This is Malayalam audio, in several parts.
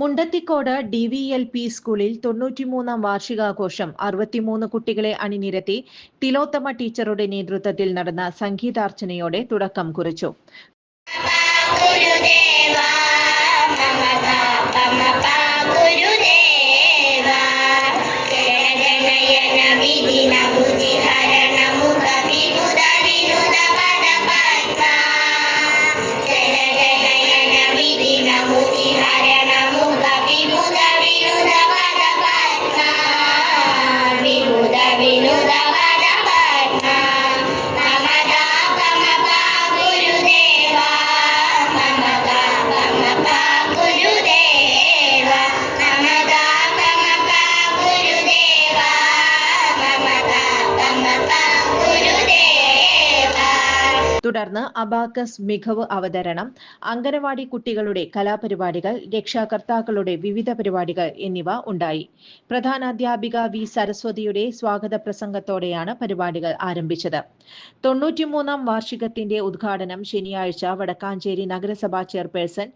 മുണ്ടത്തിക്കോട് DVLP സ്കൂളിൽ 93-ാം വാർഷികാഘോഷം 63 കുട്ടികളെ അണിനിരത്തി തിലോത്തമ ടീച്ചറുടെ നേതൃത്വത്തിൽ നടന്ന സംഗീതാർച്ചനയോടെ തുടക്കം കുറിച്ചു. തുടർന്ന് അബാക്കസ് മികവ് അവതരണം, അംഗനവാടി കുട്ടികളുടെ കലാപരിപാടികൾ, രക്ഷാകർത്താക്കളുടെ വിവിധ പരിപാടികൾ എന്നിവ ഉണ്ടായി. പ്രധാനാധ്യാപിക വി. സരസ്വതിയുടെ സ്വാഗത പ്രസംഗത്തോടെയാണ് പരിപാടികൾ ആരംഭിച്ചത്. 93-ാം വാർഷികത്തിന്റെ ഉദ്ഘാടനം ശനിയാഴ്ച വടക്കാഞ്ചേരി നഗരസഭാ ചെയർപേഴ്സൺ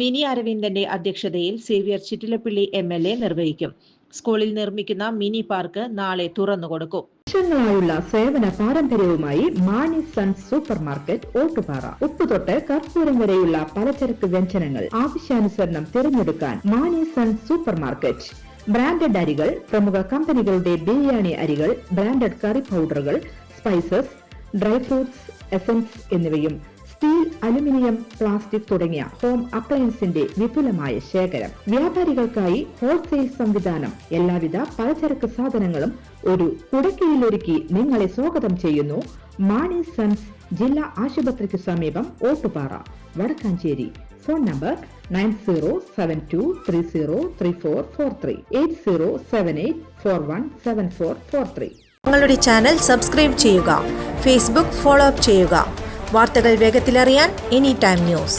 മിനി അരവിന്ദന്റെ അധ്യക്ഷതയിൽ സേവ്യർ ചിറ്റിലപ്പിള്ളി MLA നിർവഹിക്കും. സ്കൂളിൽ നിർമ്മിക്കുന്ന മിനി പാർക്ക് നാളെ തുറന്നുകൊടുക്കും. വർഷങ്ങളായുള്ള സേവന പാരമ്പര്യവുമായി Mani sons super market Ottupara. ഉപ്പ് തൊട്ട് കർപ്പൂരം വരെയുള്ള പലചരക്ക് വ്യഞ്ജനങ്ങൾ ആവശ്യാനുസരണം തിരഞ്ഞെടുക്കാൻ Mani sons super market. Branded അരികൾ, പ്രമുഖ കമ്പനികളുടെ ബിരിയാണി അരികൾ, ബ്രാൻഡഡ് കറി പൗഡറുകൾ, സ്പൈസസ്, ഡ്രൈ ഫ്രൂട്ട്സ്, എസൻസ് എന്നിവയും സ്റ്റീൽ, അലുമിനിയം, പ്ലാസ്റ്റിക് തുടങ്ങിയ ഹോം അപ്ലയൻസിന്റെ വിപുലമായ ശേഖരം. വ്യാപാരികൾക്കായി ഹോൾസെയിൽ സംവിധാനം. എല്ലാവിധ പലചരക്ക് സാധനങ്ങളും ഒരു കുടക്കീഴിലൊരുക്കി നിങ്ങളെ സ്വാഗതം ചെയ്യുന്നു. മാണി സൺസ് ജില്ലാ ആശുപത്രിക്ക് സമീപം ഓട്ടുപാറ, വടക്കാഞ്ചേരി. Phone number 9072303443 8078417443. ഞങ്ങളുടെ ചാനൽ സബ്സ്ക്രൈബ് ചെയ്യുക. ഫേസ്ബുക്ക് ഫോളോ അപ്പ് ചെയ്യുക. വാർത്തകൾ വേഗത്തിലറിയാൻ എനി ടൈം ന്യൂസ്.